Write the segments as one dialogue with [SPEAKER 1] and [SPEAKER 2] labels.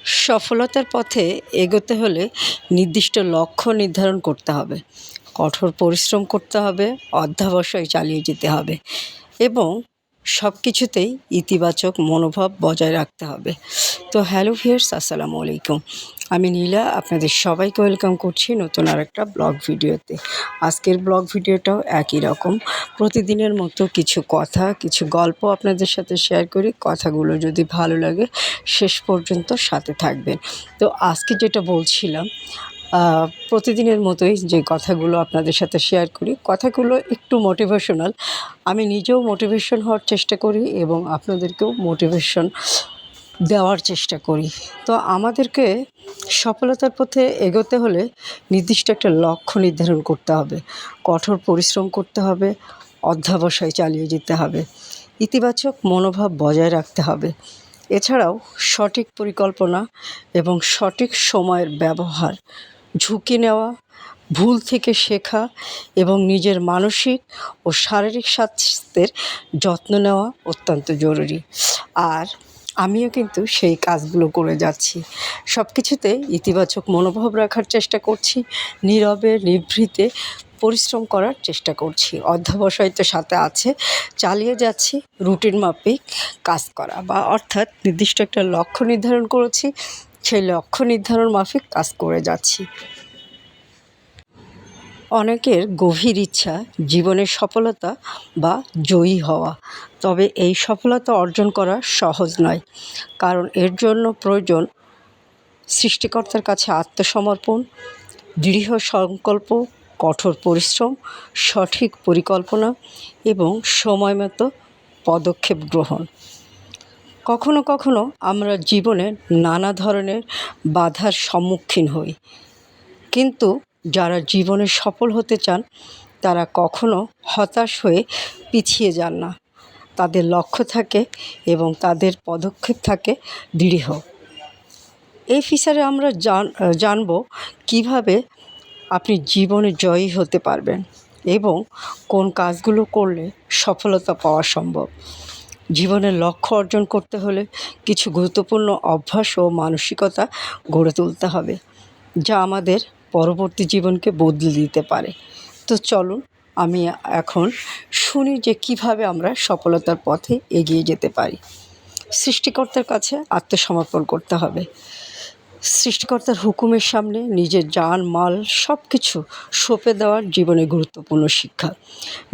[SPEAKER 1] সফলতার পথে এগোতে হলে নির্দিষ্ট লক্ষ্য নির্ধারণ করতে হবে, কঠোর পরিশ্রম করতে হবে, অধ্যবসায় চালিয়ে যেতে হবে এবং সব কিছুতেই ইতিবাচক মনোভাব বজায় রাখতে হবে। তো হ্যালো ভিউয়ার্স, আসসালামু আলাইকুম। আমি নীলা আপনাদের সবাইকে ওয়েলকাম করছি নতুন আরেকটা ব্লগ ভিডিওতে। আজকের ব্লগ ভিডিওটাও একই রকম, প্রতিদিনের মতো কিছু কথা, কিছু গল্প আপনাদের সাথে শেয়ার করি। কথাগুলো যদি ভালো লাগে শেষ পর্যন্ত সাথে থাকবেন। তো আজকে যেটা বলছিলাম, প্রতিদিনের মতোই যে কথাগুলো আপনাদের সাথে শেয়ার করি, কথাগুলো একটু মোটিভেশনাল। আমি নিজেও মোটিভেশন হওয়ার চেষ্টা করি এবং আপনাদেরকেও মোটিভেশন দেওয়ার চেষ্টা করি। তো আমাদেরকে সফলতার পথে এগোতে হলে নির্দিষ্ট একটা লক্ষ্য নির্ধারণ করতে হবে, কঠোর পরিশ্রম করতে হবে, অধ্যবসায় চালিয়ে যেতে হবে, ইতিবাচক মনোভাব বজায় রাখতে হবে। এছাড়াও সঠিক পরিকল্পনা এবং সঠিক সময়ের ব্যবহার, ঝুঁকি নেওয়া, ভুল থেকে শেখা এবং নিজের মানসিক ও শারীরিক স্বাস্থ্যের যত্ন নেওয়া অত্যন্ত জরুরি। আর আমিও কিন্তু সেই কাজগুলো করে যাচ্ছি। সব কিছুতে ইতিবাচক মনোভাব রাখার চেষ্টা করছি, নীরবে নিভৃতে পরিশ্রম করার চেষ্টা করছি। অধ্যবসায় তো সাথে আছে, চালিয়ে যাচ্ছি রুটিন মাফিক কাজ করা, বা অর্থাৎ নির্দিষ্ট একটা লক্ষ্য নির্ধারণ করেছি, সেই লক্ষ্য নির্ধারণ মাফিক কাজ করে যাচ্ছি। অনেকের গভীর ইচ্ছা জীবনের সফলতা বা জয়ী হওয়া, তবে এই সফলতা অর্জন করা সহজ নয়, কারণ এর জন্য প্রয়োজন সৃষ্টিকর্তার কাছে আত্মসমর্পণ, দৃঢ় সংকল্প, কঠোর পরিশ্রম, সঠিক পরিকল্পনা এবং সময়মতো পদক্ষেপ গ্রহণ। কখনো কখনো আমরা জীবনে নানা ধরনের বাধার সম্মুখীন হই, কিন্তু যারা জীবনে সফল হতে চান তারা কখনো হতাশ হয়ে পিছিয়ে যান না। তাদের লক্ষ্য থাকে এবং তাদের পদক্ষেপ থাকে দৃঢ়। এই ফিচারে আমরা জানব কিভাবে আপনি জীবনে জয়ী হতে পারবেন এবং কোন কাজগুলো করলে সফলতা পাওয়া সম্ভব। জীবনের লক্ষ্য অর্জন করতে হলে কিছু গুরুত্বপূর্ণ অভ্যাস ও মানসিকতা গড়ে তুলতে হবে, যা আমাদের পরবর্তী জীবনকে বদলে দিতে পারে। তো চলুন আমি এখন শুনি যে কিভাবে আমরা সফলতার পথে এগিয়ে যেতে পারি। সৃষ্টিকর্তার কাছে আত্মসমর্পণ করতে হবে। সৃষ্টিকর্তার হুকুমের সামনে নিজের জান মাল সব কিছু সঁপে দেওয়ার জীবনে গুরুত্বপূর্ণ শিক্ষা।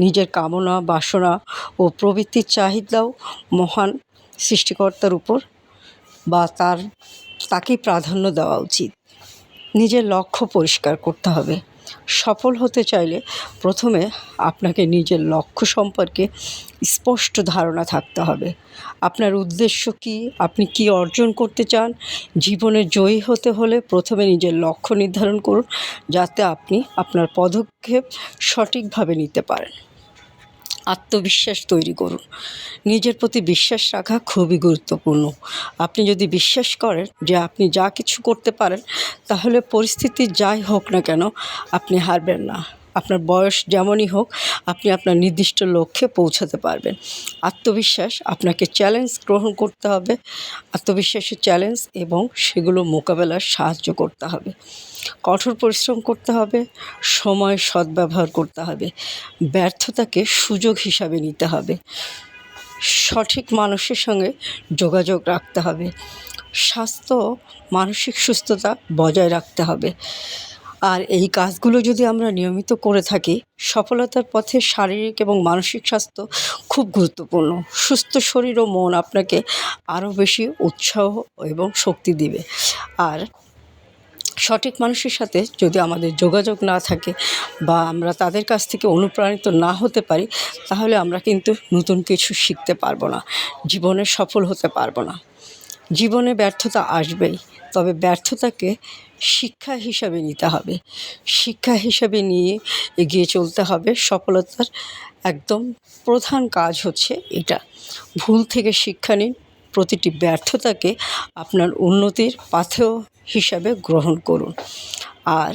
[SPEAKER 1] নিজের কামনা, বাসনা ও প্রবৃত্তির চাহিদাও মহান সৃষ্টিকর্তার উপর বা তাকেই প্রাধান্য দেওয়া উচিত। নিজের লক্ষ্য পরিষ্কার করতে হবে। সফল হতে চাইলে প্রথমে আপনাকে নিজের লক্ষ্য সম্পর্কে স্পষ্ট ধারণা থাকতে হবে। আপনার উদ্দেশ্য কী, আপনি কী অর্জন করতে চান। জীবনে জয়ী হতে হলে প্রথমে নিজের লক্ষ্য নির্ধারণ করুন, যাতে আপনি আপনার পদক্ষেপ সঠিকভাবে নিতে পারেন। আত্মবিশ্বাস তৈরি করুন। নিজের প্রতি বিশ্বাস রাখা খুবই গুরুত্বপূর্ণ। আপনি যদি বিশ্বাস করেন যে আপনি যা কিছু করতে পারেন, তাহলে পরিস্থিতি যাই হোক না কেন আপনি হারবেন না। আপনার বয়স যেমনই হোক, আপনি আপনার নির্দিষ্ট লক্ষ্যে পৌঁছাতে পারবেন। আত্মবিশ্বাস আপনাকে চ্যালেঞ্জ গ্রহণ করতে হবে, আত্মবিশ্বাসের চ্যালেঞ্জ, এবং সেগুলো মোকাবেলার সাহায্য করতে হবে। কঠোর পরিশ্রম করতে হবে, সময় সদ্ব্যবহার করতে হবে, ব্যর্থতাকে সুযোগ হিসাবে নিতে হবে, সঠিক মানুষের সঙ্গে যোগাযোগ রাখতে হবে, স্বাস্থ্য মানসিক সুস্থতা বজায় রাখতে হবে। আর এই কাজগুলো যদি আমরা নিয়মিত করে থাকি, সফলতার পথে শারীরিক এবং মানসিক স্বাস্থ্য খুব গুরুত্বপূর্ণ। সুস্থ শরীর ও মন আপনাকে আরও বেশি উৎসাহ এবং শক্তি দিবে। আর সঠিক মানুষের সাথে যদি আমাদের যোগাযোগ না থাকে বা আমরা তাদের কাছ থেকে অনুপ্রাণিত না হতে পারি, তাহলে আমরা কিন্তু নতুন কিছু শিখতে পারবো না, জীবনে সফল হতে পারবো না। জীবনে ব্যর্থতা আসবেই, তবে ব্যর্থতাকে শিক্ষা হিসাবে নিতে হবে। শিক্ষা হিসাবে নিয়ে এগিয়ে চলতে হবে। সফলতার একদম প্রধান কাজ হচ্ছে এটা। ভুল থেকে শিক্ষা নিন, প্রতিটি ব্যর্থতাকে আপনার উন্নতির পাথেয় হিসাবে গ্রহণ করুন। আর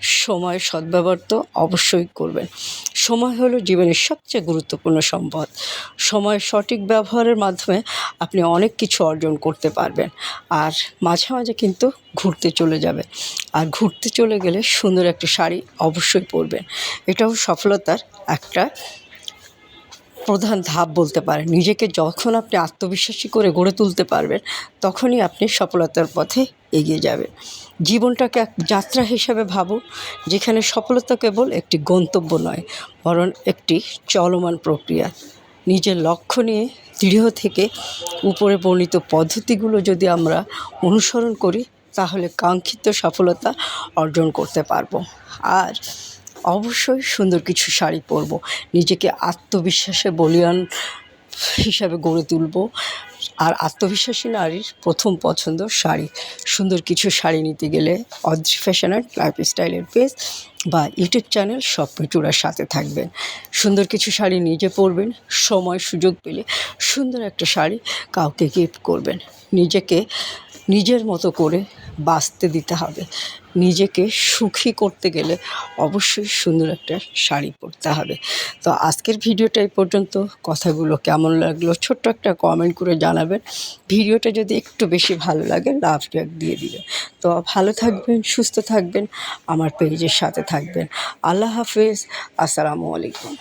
[SPEAKER 1] সময়ের সদ্ব্যবহার তো অবশ্যই করবেন। সময় হলো জীবনের সবচেয়ে গুরুত্বপূর্ণ সম্পদ। সময়ের সঠিক ব্যবহারের মাধ্যমে আপনি অনেক কিছু অর্জন করতে পারবেন। আর মাঝে মাঝে কিন্তু ঘুরতে চলে যাবেন। আর ঘুরতে চলে গেলে সুন্দর একটা শাড়ি অবশ্যই পরবেন। এটাও সফলতার একটা প্রধান ধাপ বলতে পারেন। নিজেকে যখন আপনি আত্মবিশ্বাসী করে গড়ে তুলতে পারবেন, তখনই আপনি সফলতার পথে এগিয়ে যাবেন। জীবনটাকে এক যাত্রা হিসেবে ভাবুন, যেখানে সফলতা কেবল একটি গন্তব্য নয়, বরং একটি চলমান প্রক্রিয়া। নিজের লক্ষ্য নিয়ে দৃঢ় থেকে উপরে বর্ণিত পদ্ধতিগুলো যদি আমরা অনুসরণ করি, তাহলে কাঙ্ক্ষিত সফলতা অর্জন করতে পারবো। আর অবশ্যই সুন্দর কিছু শাড়ি পরবো, নিজেকে আত্মবিশ্বাসে বলীয়ান হিসাবে গড়ে তুলবো। আর আত্মবিশ্বাসী নারীর প্রথম পছন্দ শাড়ি। সুন্দর কিছু শাড়ি নিতে গেলে অদ্রি ফ্যাশন অ্যান্ড লাইফস্টাইলের পেজ বা ইউটিউব চ্যানেল স্বপ্নচূড়ার সাথে থাকবেন। সুন্দর কিছু শাড়ি নিজে পরবেন, সময় সুযোগ পেলে সুন্দর একটা শাড়ি কাউকে গিফট করবেন। নিজেকে নিজের মতো করে বাঁচতে দিতে হবে। নিজেকে সুখী করতে গেলে অবশ্যই সুন্দর একটা শাড়ি পরতে হবে। তো আজকের ভিডিওটা এই পর্যন্ত। কথাগুলো কেমন লাগলো ছোট্ট একটা কমেন্ট করে জানাবেন। ভিডিওটা যদি একটু বেশি ভালো লাগে লাভ রেট দিয়ে দিবেন। তো ভালো থাকবেন, সুস্থ থাকবেন, আমার পেজের সাথে থাকবেন। আল্লাহ হাফেজ, আসসালামু আলাইকুম।